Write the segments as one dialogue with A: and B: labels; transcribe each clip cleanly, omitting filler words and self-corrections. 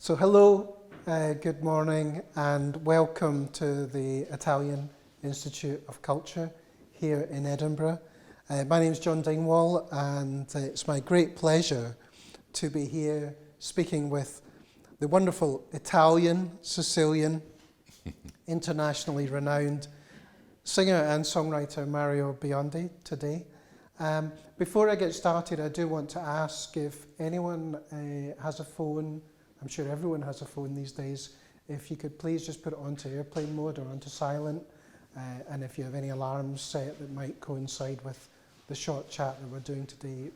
A: So hello, good morning, and welcome to the Italian Institute of Culture here in Edinburgh. My name is John Dingwall, and it's my great pleasure to be here speaking with the wonderful Italian, Sicilian, internationally renowned singer and songwriter Mario Biondi today. Before I get started, I do want to ask if anyone has a phone. I'm sure everyone has a phone these days. If you could please just put it onto airplane mode or onto silent, and if you have any alarms set that might coincide with the short chat that we're doing today,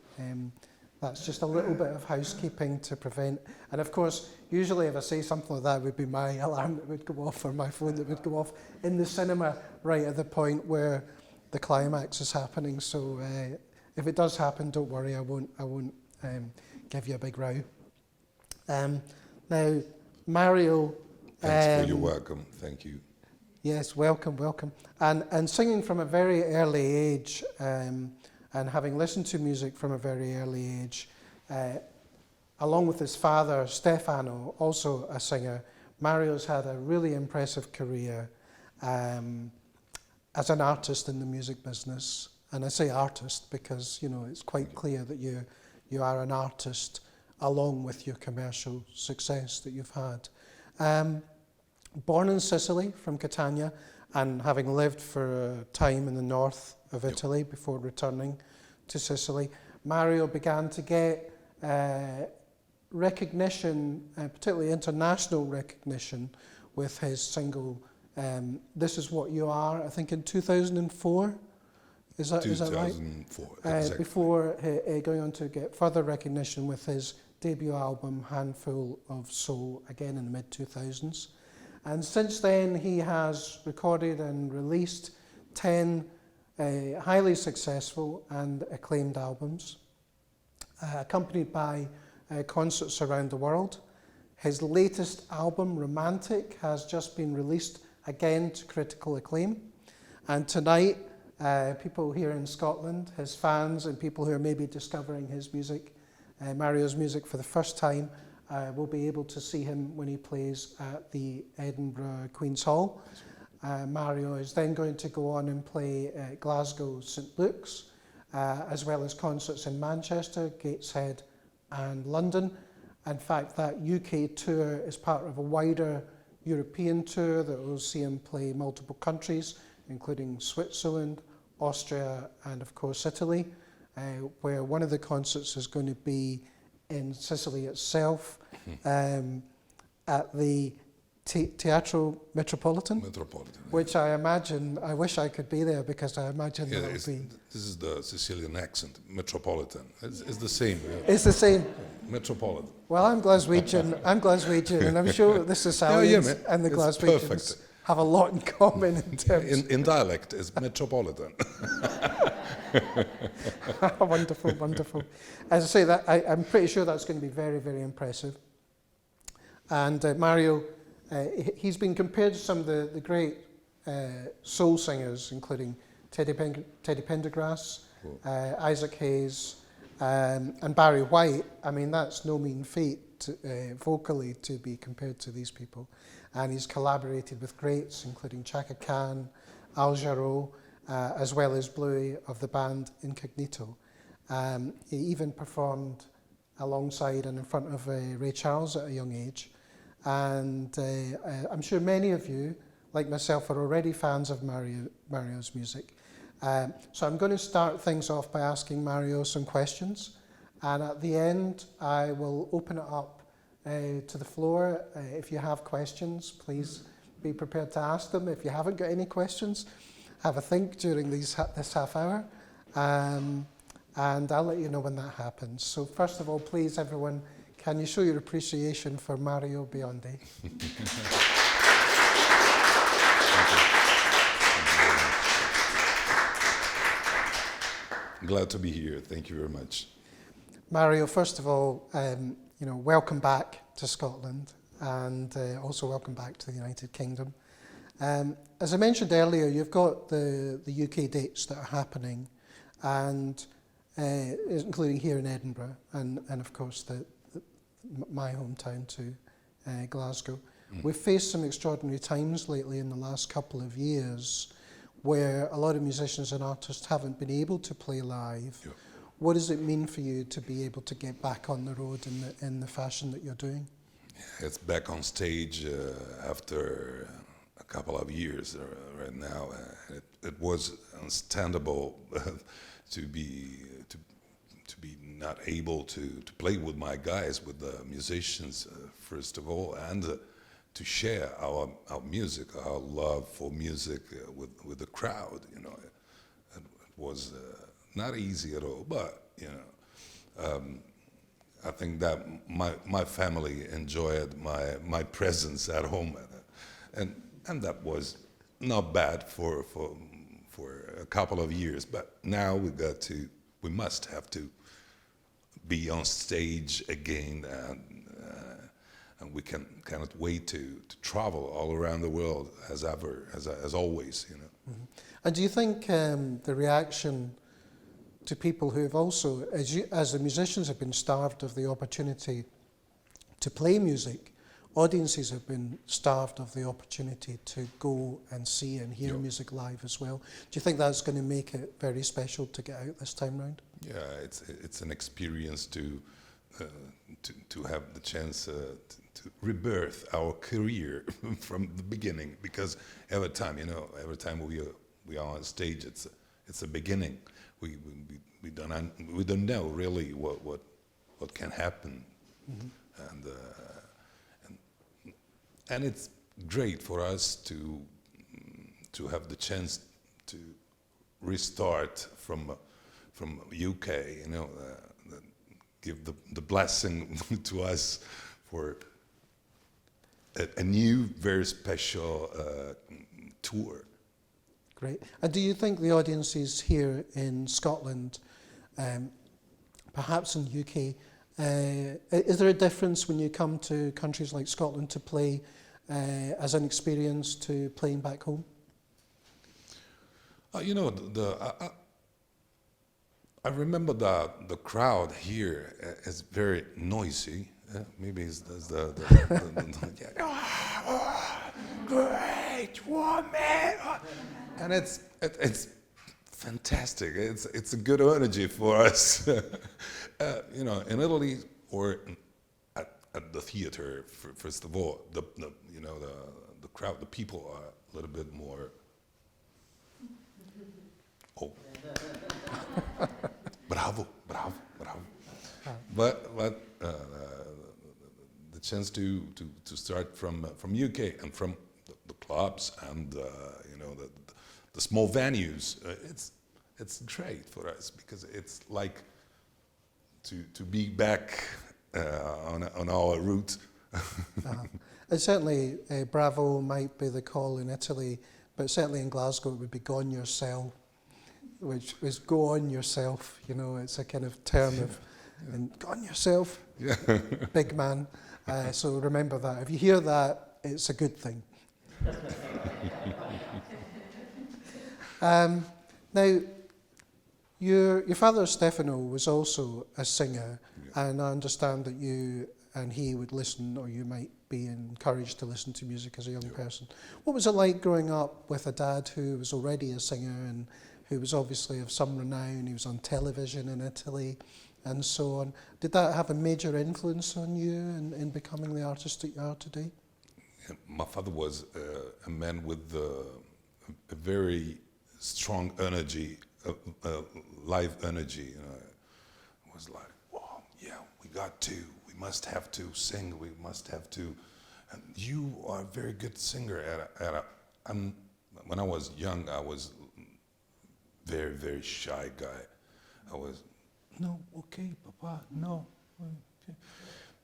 A: that's just a little bit of housekeeping to prevent. And of course, usually if I say something like that, it would be my alarm that would go off or my phone that would go off in the cinema right at the point where the climax is happening. So if it does happen, don't worry, I won't give you a big row. Now, Mario...
B: Thanks for your welcome, thank you.
A: Yes, welcome. And singing from a very early age, and having listened to music from a very early age, along with his father, Stefano, also a singer, Mario's had a really impressive career as an artist in the music business. And I say artist because, you know, it's quite clear that you are an artist along with your commercial success that you've had. Born in Sicily, from Catania, and having lived for a time in the north of Italy before returning to Sicily, Mario began to get recognition, particularly international recognition, with his single This Is What You Are, I think in 2004. Is that right?
B: 2004, exactly.
A: Before going on to get further recognition with his debut album, Handful of Soul, again in the mid-2000s. And since then, he has recorded and released 10 highly successful and acclaimed albums, accompanied by concerts around the world. His latest album, Romantic, has just been released again to critical acclaim. And tonight, people here in Scotland, his fans and people who are maybe discovering his music, Mario's music for the first time, will be able to see him when he plays at the Edinburgh Queen's Hall. Mario is then going to go on and play at Glasgow St Luke's, as well as concerts in Manchester, Gateshead and London. In fact, that UK tour is part of a wider European tour that will see him play multiple countries, including Switzerland, Austria and of course Italy, where one of the concerts is going to be in Sicily itself, at the Teatro Metropolitan, which I imagine, I wish I could be there because I imagine that would be...
B: This is the Sicilian accent, Metropolitan. It's the same. Yeah.
A: It's the same.
B: Metropolitan.
A: Well, I'm Glaswegian, and I'm sure the Sicilians and the Glaswegians have a lot in common in terms...
B: In dialect, it's Metropolitan.
A: Wonderful. As I say, that I'm pretty sure that's going to be very, very impressive. And Mario, he's been compared to some of the great soul singers, including Teddy Pendergrass, Isaac Hayes, and Barry White. I mean, that's no mean feat vocally to be compared to these people. And he's collaborated with greats, including Chaka Khan, Al Jarreau, as well as Bluey of the band Incognito. He even performed alongside and in front of Ray Charles at a young age. And I'm sure many of you, like myself, are already fans of Mario's music. So I'm going to start things off by asking Mario some questions. And at the end, I will open it up to the floor. If you have questions, please be prepared to ask them. If you haven't got any questions, have a think during this half hour, and I'll let you know when that happens. So first of all, please, everyone, can you show your appreciation for Mario Biondi?
B: Glad to be here. Thank you very much.
A: Mario, first of all, welcome back to Scotland, and also welcome back to the United Kingdom. As I mentioned earlier, you've got the UK dates that are happening, and including here in Edinburgh, and of course my hometown too, Glasgow. We've faced some extraordinary times lately in the last couple of years where a lot of musicians and artists haven't been able to play live.
B: Yeah.
A: What does it mean for you to be able to get back on the road in the fashion that you're doing?
B: It's back on stage after a couple of years right now. It was understandable to be not able to play with my guys, with the musicians first of all, and to share our music, our love for music with the crowd. You know, it was not easy at all, but you know. I think that my family enjoyed my presence at home, and that was not bad for a couple of years. But now we must have to be on stage again, and we cannot wait to travel all around the world as ever, as always, you know.
A: Mm-hmm. And do you think the reaction to people who have also, as the musicians have been starved of the opportunity to play music, audiences have been starved of the opportunity to go and see and hear music live as well. Do you think that's going to make it very special to get out this time round?
B: Yeah, it's an experience to have the chance to rebirth our career from the beginning, because every time we are on stage, it's a beginning. We don't know really what can happen, and it's great for us to have the chance to restart from UK, you know, give the blessing to us for a new, very special tour.
A: Great. And do you think the audiences here in Scotland, perhaps in the UK, is there a difference when you come to countries like Scotland to play as an experience to playing back home?
B: You know, I remember the crowd here is very noisy. Maybe it's great woman, and it's fantastic. It's a good energy for us. You know, in Italy or at the theater, first of all, the crowd, the people are a little bit more. Oh, bravo. But the chance to start from UK and from the clubs and you know the small venues, it's great for us, because it's like to be back on our route.
A: And certainly Bravo might be the call in Italy, but certainly in Glasgow it would be Go On Yourself, which is go on yourself. You know, it's a kind of term of and go on yourself, big man. So remember that. If you hear that, it's a good thing. Now, your father Stefano was also a singer, and I understand that you and he would listen, or you might be encouraged to listen to music as a young person. What was it like growing up with a dad who was already a singer and who was obviously of some renown? He was on television in Italy and so on. Did that have a major influence on you in becoming the artist that you are today?
B: My father was a man with a very strong energy, live energy. You know, it was like, oh, yeah, we must have to sing, we must have to. And you are a very good singer. When I was young, I was very, very shy guy. I was, no, okay, Papa, no. Okay.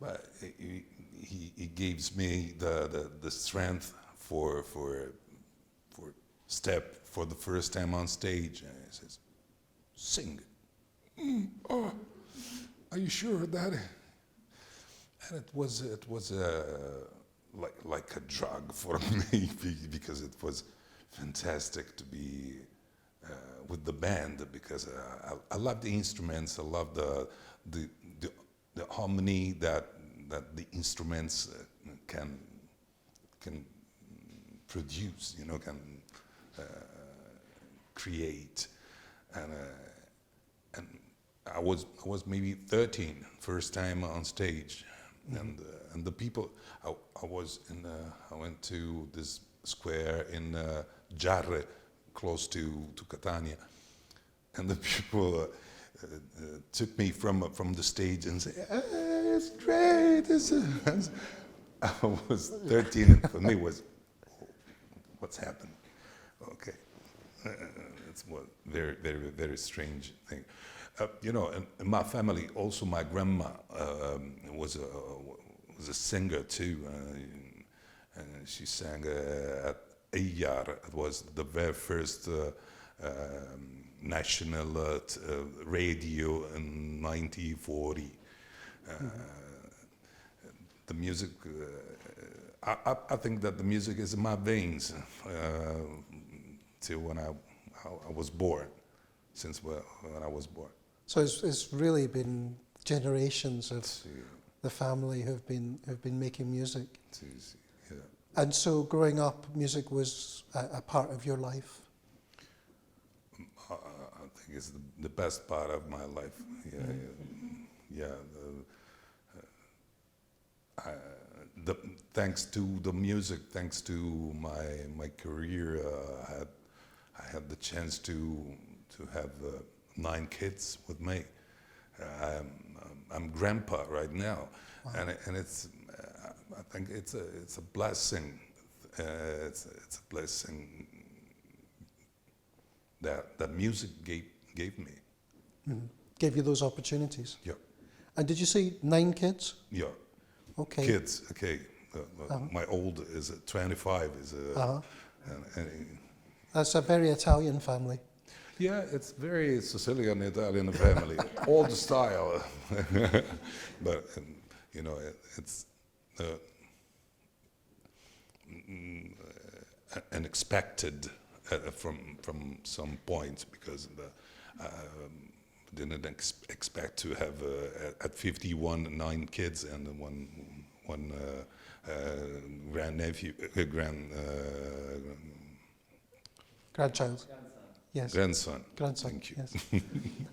B: But he gives me the strength for step for the first time on stage, and he says, sing. Oh, are you sure, Daddy? And it was like a drug for me, because it was fantastic to be with the band, because I love the instruments. I love the harmony that the instruments can produce, can create, and I was maybe 13, first time on stage, and the people. I went to this square in Giarre, close to Catania, and the people took me from the stage and said, "Hey, it's great!" I was 13, and for me was, what's happened? Okay, it's a very, very, very strange thing. In my family, also my grandma was a singer too, and she sang at Eyjar. It was the very first national radio in 1940. The music, I think that the music is in my veins till when I was born, since when I was born.
A: So it's really been generations of the family who've been making music.
B: Yeah.
A: And so growing up, music was a part of your life?
B: I think it's the best part of my life. Thanks to the music, thanks to my career, I had the chance to have 9 kids with me. I'm grandpa right now, wow. and it's I think it's a blessing. It's a blessing that music gave me.
A: Mm-hmm. Gave you those opportunities.
B: Yeah.
A: And did you say 9 kids?
B: Yeah.
A: Okay.
B: Kids. Okay. My old is 25. And
A: that's a very Italian family.
B: Yeah, it's very Sicilian Italian family, old style, but it's unexpected from some points, because didn't expect to have at 51 9 kids and one
A: grandchild. Yes.
B: Grandson.
A: Thank
B: you.
A: Yes.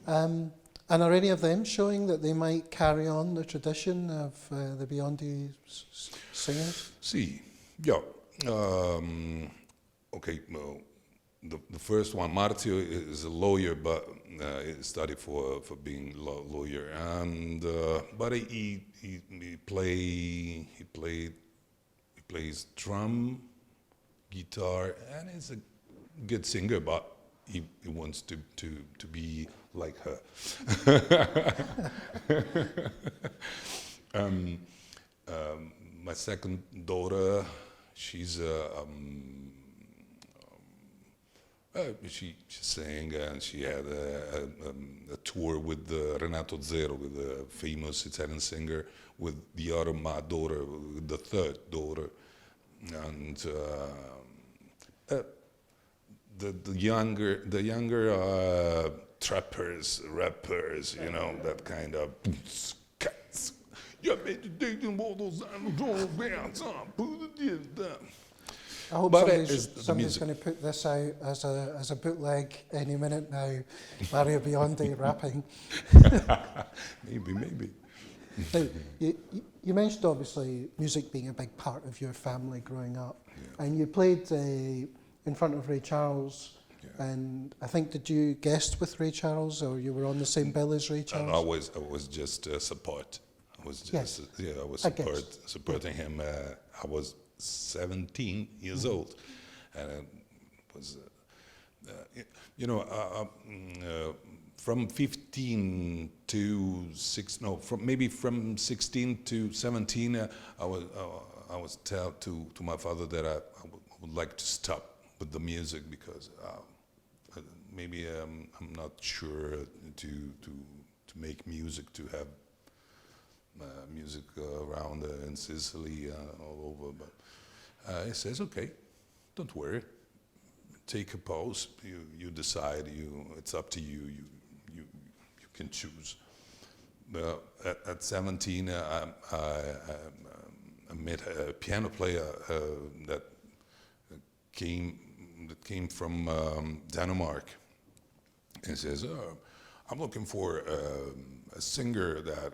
A: And are any of them showing that they might carry on the tradition of the Biondi singers?
B: Sì, yeah. Okay, well, the first one, Marzio, is a lawyer, but he studied for being lawyer, and but he plays drum, guitar, and he's a good singer, but he wants to be like her. My second daughter, she's she sang, and she had a tour with Renato Zero, with a famous Italian singer, with the other my daughter, with the third daughter, and the younger trappers, rappers, that kind of.
A: I hope somebody's going to put this out as a bootleg any minute now. Mario Biondi rapping.
B: Maybe.
A: Now, you mentioned obviously music being a big part of your family growing up, and you played in front of Ray Charles. Yeah. And I think, did you guest with Ray Charles, or you were on the same bill as Ray Charles?
B: I was just support. I was just I was supporting him. I was 17 years old, and it was from 15 to from 16 to 17, I was told to my father that I would like to stop with the music, because maybe I'm not sure to make music, to have music around in Sicily, all over. But he says, okay, don't worry, take a pause. You decide. It's up to you. You can choose. At 17, I met a piano player that came from Denmark, and says, "Oh, I'm looking for a singer that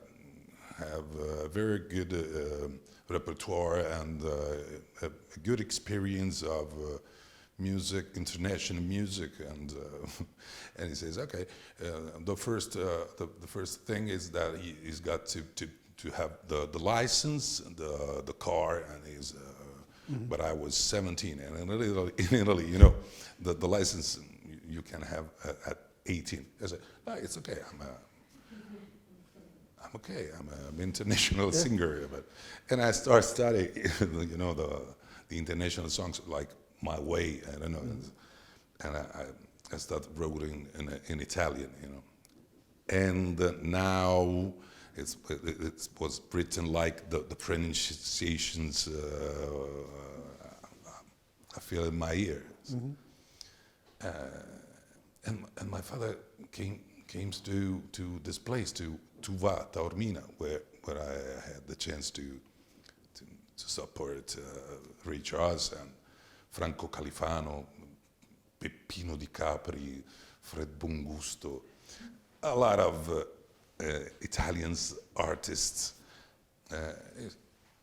B: have a very good repertoire and a good experience of music, international music." And and he says, "Okay, the first thing is that he's got to have the license, the car, and he's." But I was 17, and in Italy, you know, the license you can have at 18. I said, "No, it's okay. I'm okay. I'm an international singer." And I started studying, you know, the international songs like "My Way." I don't know, and I started writing in Italian, you know, and now. It was written like the pronunciations I feel in my ears. And my father came to this place, to Taormina, where I had the chance to support Ray Charles and Franco Califano, Peppino Di Capri, Fred Bongusto, a lot of Italian artists.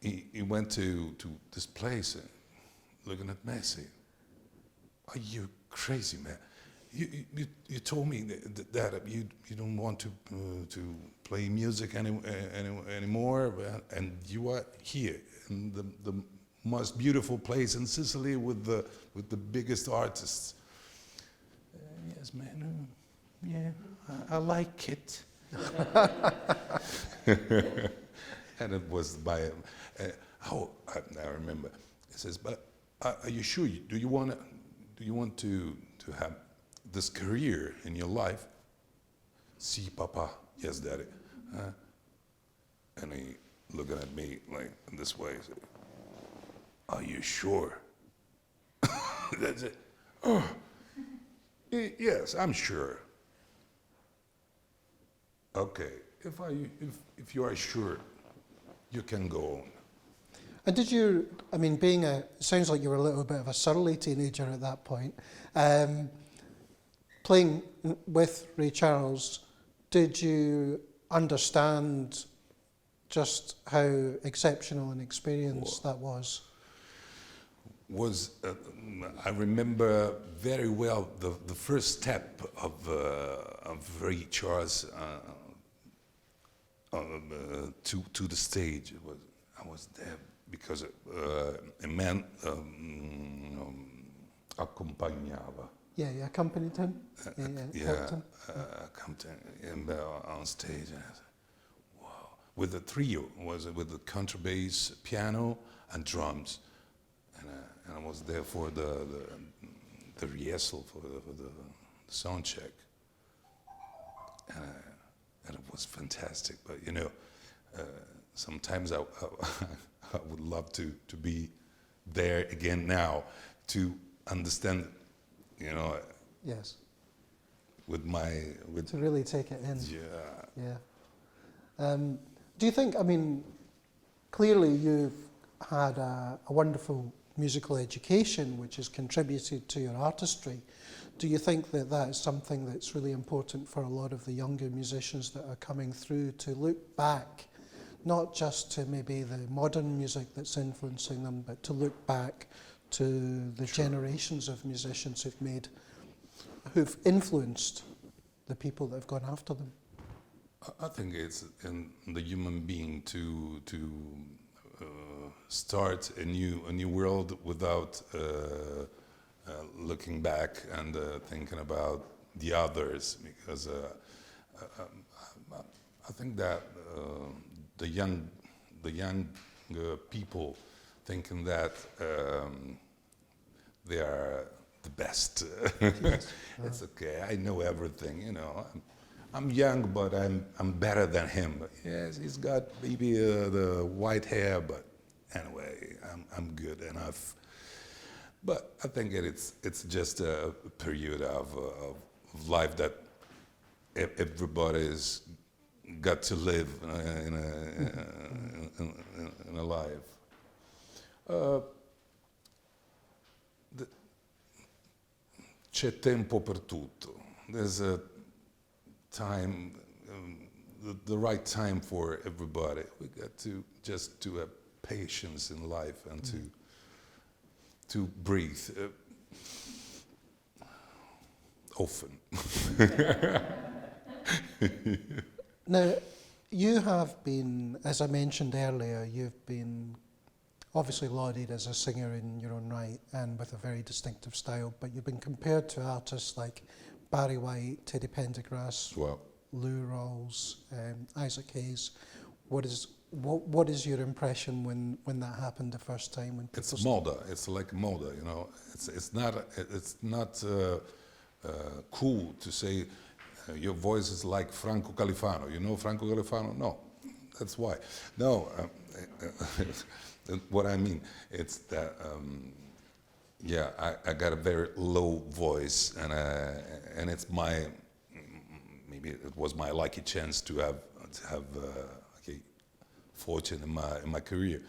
B: He went to this place, looking at me, saying, "Are you crazy, man? You told me that you don't want to play music anymore, and you are here in the most beautiful place in Sicily with the biggest artists." Yes, man. Yeah, I like it. And it was by I remember. He says, "But are you sure? Do you want to have this career in your life?" "Si, Papa." "Yes, Daddy." And he looking at me like this way. Said, "Are you sure?" That's it. "Oh, yes, I'm sure." "Okay, if you are sure, you can go on."
A: And did you, I mean, it sounds like you were a little bit of a surly teenager at that point, playing with Ray Charles, did you understand just how exceptional an experience that was?
B: I remember very well the first step of Ray Charles to the stage. I was there because a man accompagnava.
A: Yeah, you accompanied him? Helped him?
B: Accompanied him on stage. And I said, wow. With the trio, with the contrabass, piano, and drums. And I was there for the rehearsal, for the sound check. And it was fantastic. But, you know, sometimes I would love to be there again now to understand, you know.
A: Yes.
B: To
A: really take it in.
B: Yeah.
A: Yeah. Do you think, I mean, clearly you've had a wonderful musical education which has contributed to your artistry. Do you think that is something that's really important for a lot of the younger musicians that are coming through, to look back, not just to maybe the modern music that's influencing them, but to look back to the generations of musicians who've influenced the people that have gone after them?
B: I think it's in the human being to start a new world without looking back and thinking about the others, because I think that the young people thinking that they are the best. Yes. It's okay. I know everything. You know, I'm young, but I'm better than him. But yes, he's got maybe the white hair, but anyway, I'm good enough. But I think it's just a period of life that everybody's got to live in a life. C'è tempo per tutto. There's a time, the right time for everybody. We got to just to have patience in life and to breathe often.
A: Now, you have been, as I mentioned earlier, you've been obviously lauded as a singer in your own right and with a very distinctive style, but you've been compared to artists like Barry White, Teddy Pendergrass,
B: Well,
A: Lou Rawls, Isaac Hayes. What is your impression when that happened the first time? When
B: it's moda. It's like moda, you know. It's not cool to say your voice is like Franco Califano. You know Franco Califano? No, that's why. No, what I mean, it's that. Yeah, I got a very low voice, and it's maybe it was my lucky chance to have okay, fortune in my career.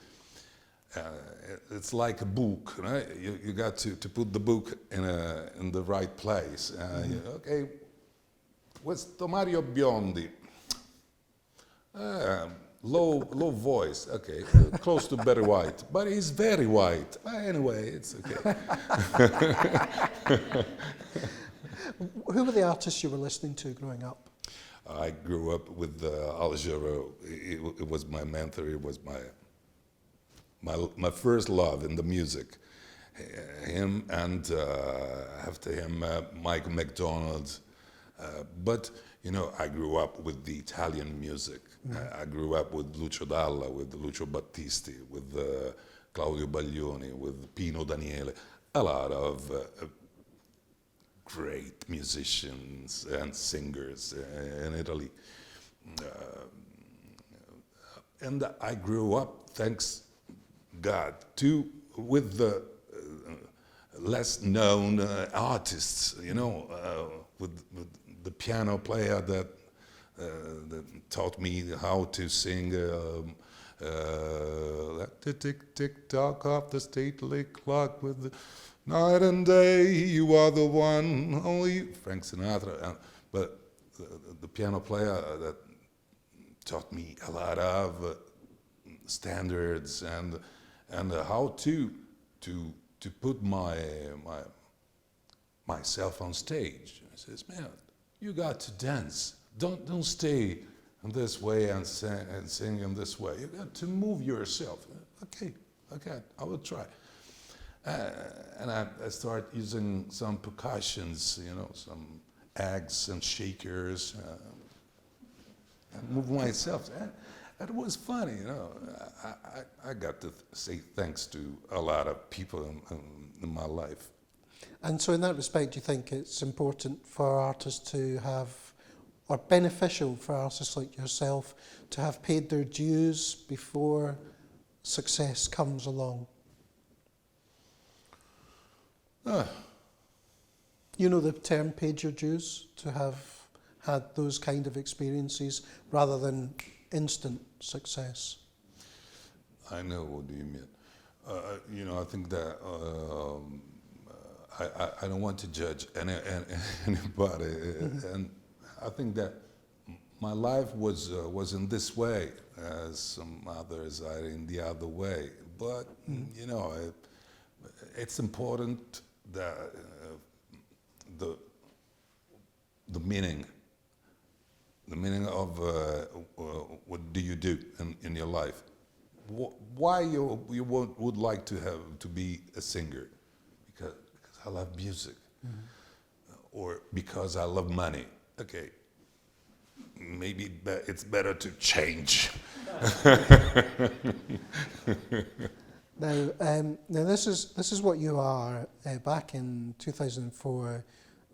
B: It's like a book, right? You got to put the book in the right place. Okay, questo Mario Biondi, low voice. Okay, close to Barry White, but he's very white. Anyway, it's okay. Who
A: were the artists you were listening to growing up?
B: I grew up with Al Jarreau. It was my mentor. It was my first love in the music. Him and after him, Michael McDonald. But you know, I grew up with the Italian music. I grew up with Lucio Dalla, with Lucio Battisti, with Claudio Baglioni, with Pino Daniele. A lot of great musicians and singers in Italy. And I grew up, thanks God, with the less known artists, you know, with the piano player that taught me how to sing let the tick tick tock of the stately clock with the night and day you are the one, only Frank Sinatra. But the piano player that taught me a lot of standards and how to put myself on stage. He says, man, you got to dance. Don't stay in this way and sing in this way. You got to move yourself. Okay, I will try. And I start using some percussions, you know, some eggs and shakers, and move myself. It was funny, you know. I got to say thanks to a lot of people in my life.
A: And so in that respect, do you think it's important for artists to have, or beneficial for artists like yourself, to have paid their dues before success comes along? You know the term paid your dues, to have had those kind of experiences rather than instant success.
B: I know what do you mean. You know, I think that I don't want to judge anybody, and I think that my life was in this way, as some others are in the other way. But you know, it's important that the meaning of what do you do in your life? Why you would like to be a singer? Because I love music, or because I love money. Okay, maybe it's better to change.
A: Now this is what you are. Back in 2004,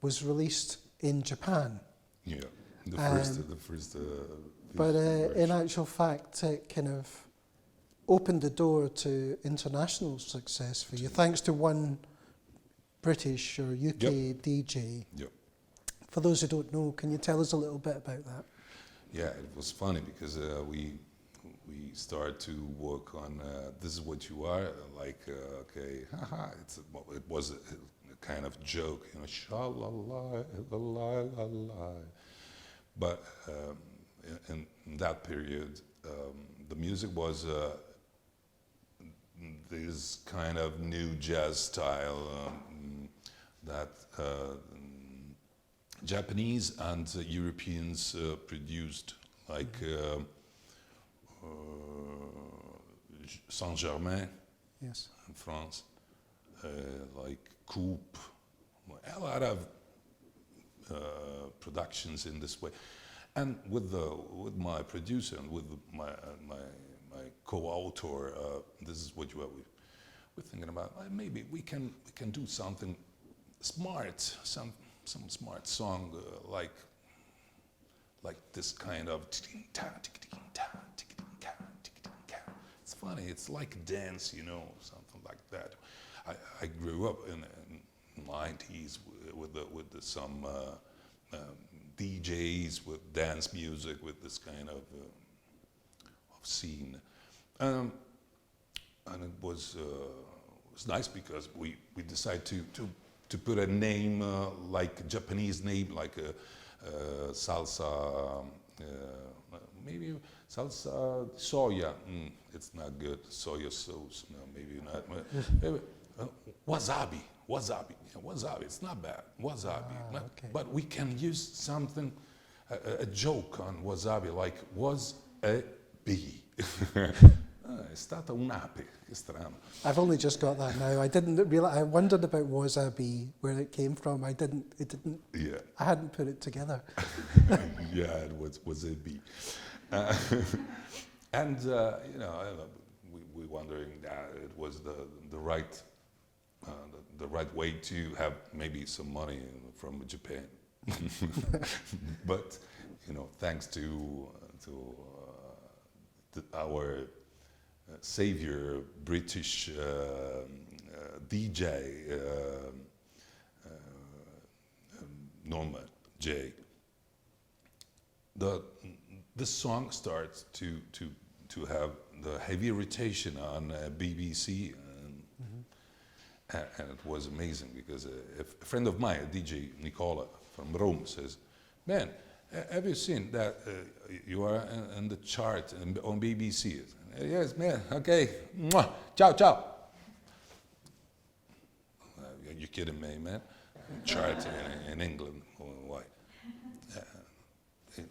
A: was released in Japan.
B: Yeah, the first.
A: But in actual fact, it kind of opened the door to international success for you, thanks to one British or UK DJ.
B: Yep.
A: For those who don't know, can you tell us a little bit about that?
B: Yeah, it was funny because we start to work on This Is What You Are, like, okay, haha, it was a kind of joke, you know, sha-la-la, la-la-la-la. But in that period, the music was this kind of new jazz style that Japanese and Europeans produced, like Saint-Germain
A: Yes.
B: in France, like Coupe, a lot of productions in this way. And with my producer and with my co-author, This Is What You Are, we're thinking about maybe we can do something smart, some smart song like this kind of. It's funny. It's like dance, you know, something like that. I grew up in the '90s with some DJs with dance music, with this kind of scene, and it was nice because we decided to put a name like a Japanese name, like a salsa, maybe salsa soya. It's not good. Soya sauce, no, maybe not. Maybe, wasabi. Yeah, wasabi. It's not bad. Wasabi.
A: Okay.
B: But we can use something, a joke on wasabi, like was a bee. È stata un'ape. Che strano.
A: I've only just got that now. I didn't realize. I wondered about wasabi, where it came from. It didn't.
B: Yeah.
A: I hadn't put it together.
B: Yeah, it was a bee. And you know, we wondering that it was the right way to have maybe some money from Japan. But you know, thanks to our savior, British DJ Norma J. This song starts to have the heavy rotation on BBC, and it was amazing because a friend of mine, DJ Nicola from Rome, says, "Man, have you seen that you are in the chart on BBC?" Yes, man. Okay. Mwah. Ciao, ciao. You kidding me, man? Chart in England. Why?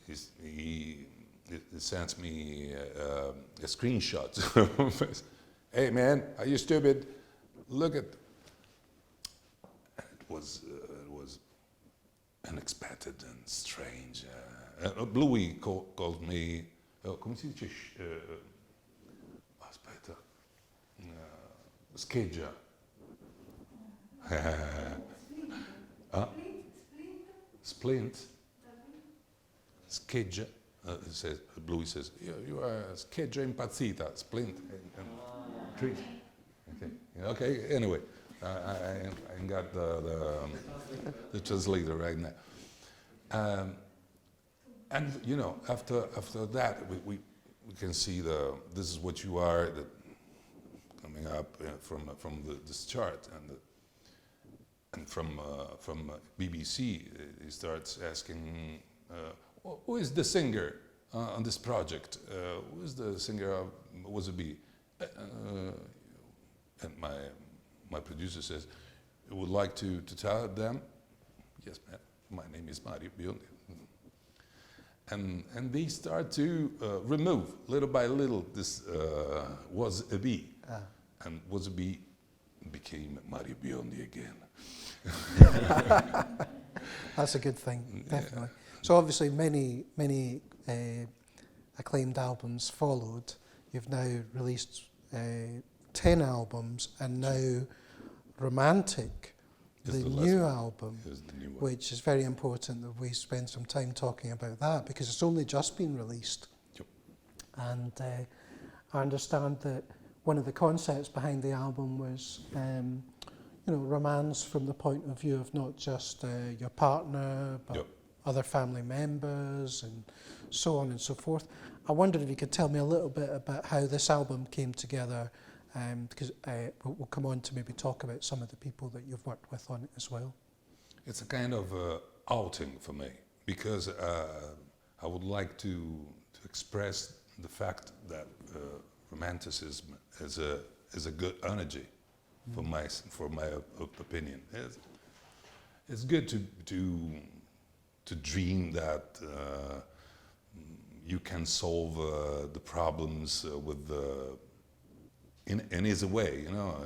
B: He sends me a screenshot. Hey, man, are you stupid? Look at. It was unexpected and strange. Bluey called me. Come si dice? Aspetta. Scheggia. Splint. Scheggia. Bluey says, you are scheggia impazzita. Splint. Tree. Okay. Anyway, I got the translator right now. And you know, after that, we can see This Is What You Are coming up from this chart, and from BBC, he starts asking, who is the singer on this project? Who is the singer of Was It Be? And my producer says, you would like to tell them? Yes, ma'am. My name is Mario Biondi. And they start to remove, little by little, this Was A Bee. And Was A Bee became Mario Biondi again.
A: That's a good thing, definitely. Yeah. So obviously many acclaimed albums followed. You've now released 10 albums, and now Romantic, the new album, which is very important that we spend some time talking about that, because it's only just been released.
B: Yep.
A: And I understand that one of the concepts behind the album was romance from the point of view of not just your partner, but other family members and so on and so forth. I wondered if you could tell me a little bit about how this album came together, because we'll come on to maybe talk about some of the people that you've worked with on it as well.
B: It's a kind of outing for me because I would like to express the fact that romanticism is a good energy for my opinion. It's good to dream that you can solve the problems in an easy way, you know,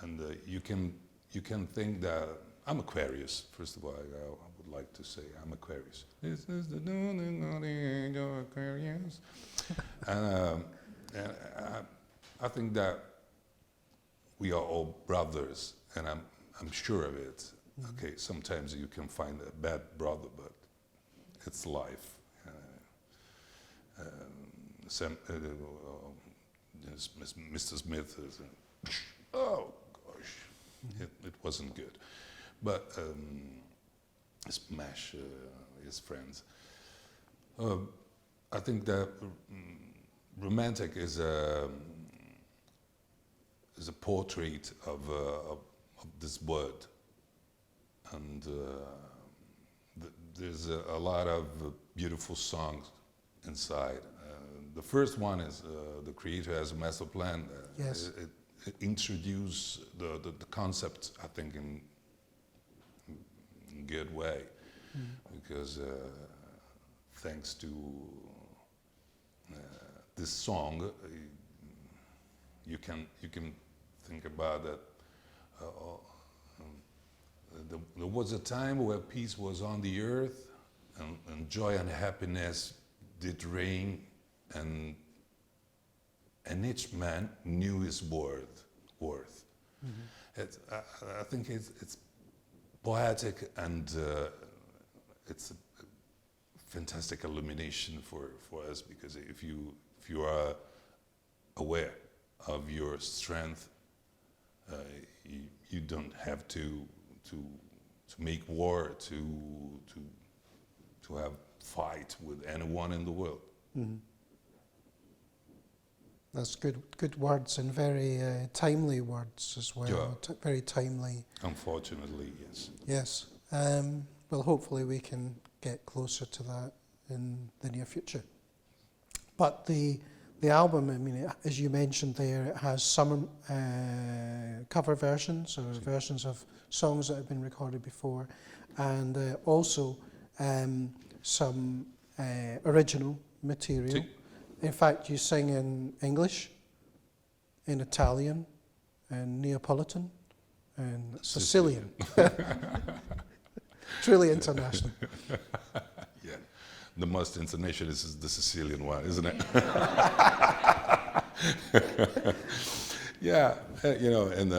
B: and you can think that I'm Aquarius. First of all, I would like to say I'm Aquarius. This is the dawning of Aquarius, and I think that we are all brothers, and I'm sure of it. Okay, sometimes you can find a bad brother, but it's life. Mr. Smith is, oh gosh, it wasn't good. But smash his friends. I think that romantic is a portrait of this word, and there's a lot of beautiful songs inside. The first one is The Creator Has a Master Plan.
A: Yes.
B: It introduced the concept, I think, in a good way, because thanks to this song, you can think about that. There was a time where peace was on the earth, and joy and happiness did reign, and each man knew his worth. I think it's poetic, and it's a fantastic illumination for us, because if you are aware of your strength, you don't have to make war, to have fight with anyone in the world.
A: Mm-hmm. That's good words, and very timely words as well.
B: Yeah.
A: Very timely.
B: Unfortunately, yes.
A: Yes. Well, hopefully we can get closer to that in the near future. But the album, I mean, as you mentioned there, it has some cover versions, or versions of songs that have been recorded before, and also some original material. In fact, you sing in English, in Italian, and Neapolitan, and Sicilian. Truly international.
B: Yeah, the most international is the Sicilian one, isn't it? Yeah, you know, and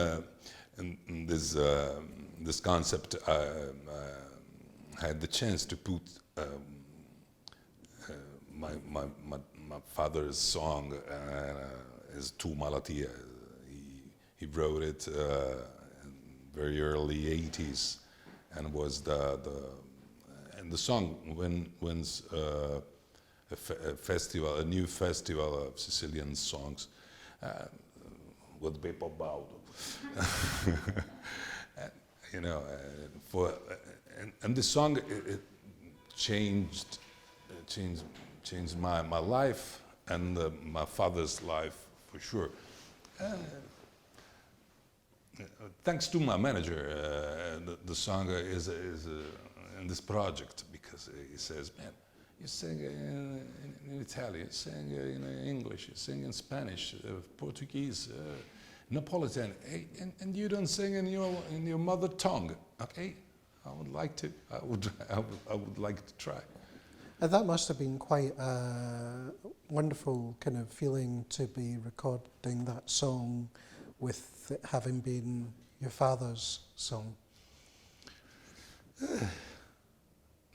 B: this concept, I had the chance to put my father's song, is Tu Malattia. He wrote it in very early 80s, and was and the song wins a new festival of Sicilian songs with Beppo Baudo. You know, and the song it changed my life, and my father's life for sure. Thanks to my manager, the song is in this project, because he says, "Man, you sing in Italian, you sing in English, you sing in Spanish, Portuguese, Napolitan, and you don't sing in your mother tongue. Okay, I would like to. I would like to try."
A: And that must have been quite a wonderful kind of feeling, to be recording that song with it having been your father's song.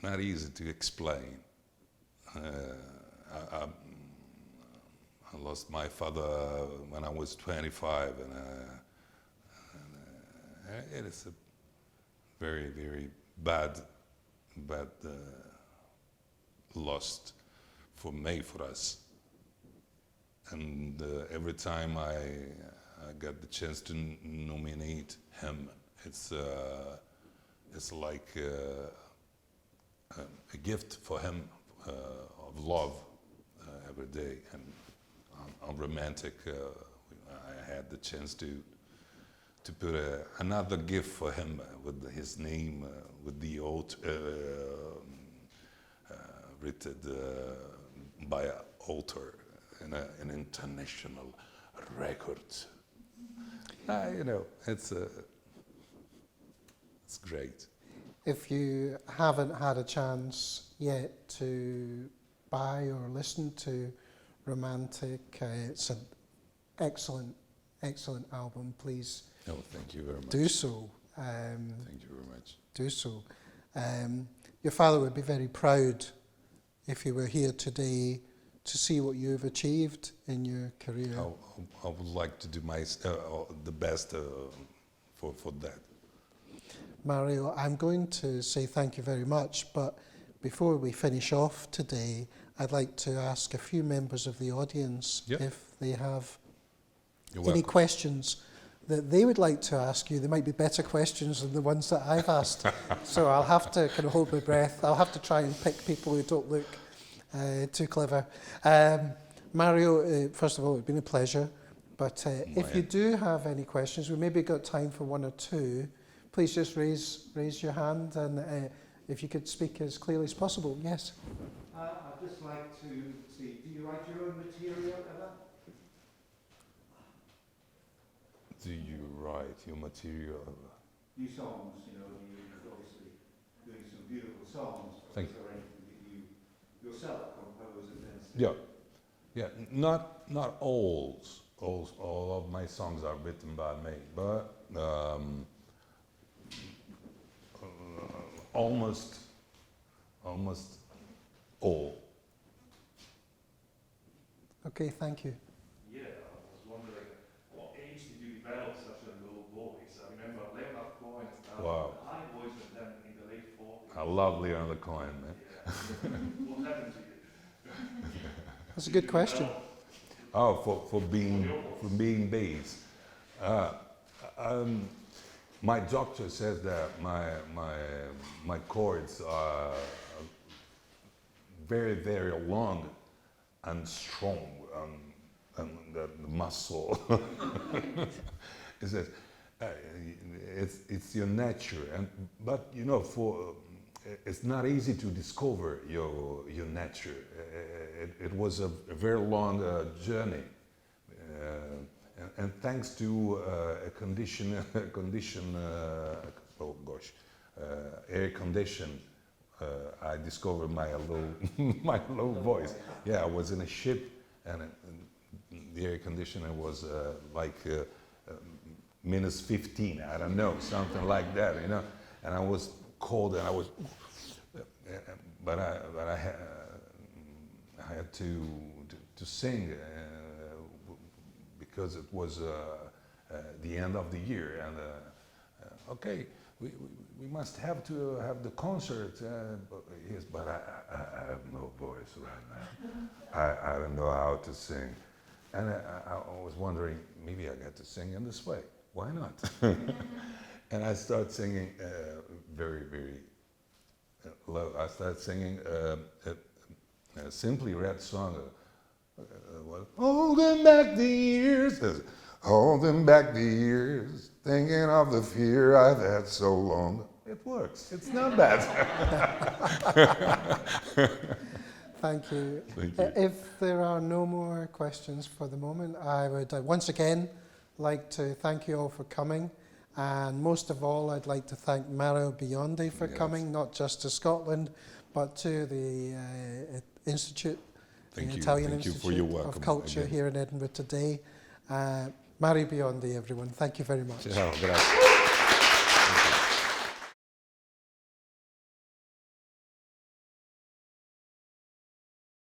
B: Not easy to explain. I lost my father when I was 25, and it is a very, very bad loss made for us. And every time I got the chance to nominate him, it's like a gift for him of love every day. And on Romantic, I had the chance to put another gift for him with his name, with the written by an author in an international record. You know, it's great.
A: If you haven't had a chance yet to buy or listen to Romantic, it's an excellent album. Please
B: Thank you very much.
A: do so.
B: Thank you very much.
A: Do so. Your father would be very proud if he were here today to see what you've achieved in your career.
B: I would like to do the best for that.
A: Mario, I'm going to say thank you very much, but before we finish off today, I'd like to ask a few members of the audience if they have any questions that they would like to ask you. They might be better questions than the ones that I've asked. So I'll have to kind of hold my breath. I'll have to try and pick people who don't look too clever. Mario, first of all, it's been a pleasure. But if you do have any questions, we maybe got time for one or two. Please just raise your hand, and if you could speak as clearly as possible. Yes.
C: I'd just like to see, do you write your own material ever?
B: Do you write your material?
C: New songs, you know, you're obviously doing some beautiful songs.
B: Thank
C: you. Is there anything that you yourself compose and then sing?
B: Yeah. Not all of my songs are written by me, but almost all.
A: Okay, thank you.
D: Yeah, I was wondering, what age did you develop such a low voice? I remember Leonard Cohen started
B: Wow.
D: with a high voice and then in the late 40s.
B: I love Leonard Cohen, man.
D: Yeah. What happened to you?
A: That's a good question.
B: Oh, for being bass. My doctor says that my chords are very, very long and strong, and the muscle. He says it's your nature, but you know, it's not easy to discover your nature. It was a very long journey, and thanks to air condition, I discovered my low voice. Yeah, I was in a ship, and the air conditioner was like minus 15. I don't know, something like that, you know. And I was cold, and I was, but I had to sing because it was the end of the year, and okay, we must have to have the concert. But I have no voice right now. I don't know how to sing, and I was wondering, maybe I got to sing in this way. Why not? And I started singing very, very low. I started singing a Simply Red song. Holding back the years, holding back the years, thinking of the fear I've had so long. It works. It's not bad.
A: Thank you.
B: Thank you.
A: If there are no more questions for the moment, I would once again like to thank you all for coming. And most of all, I'd like to thank Mario Biondi for coming, not just to Scotland, but to the Institute, the Italian Institute of Culture here in Edinburgh today. Mario Biondi, everyone. Thank you very much.
B: Ciao, grazie.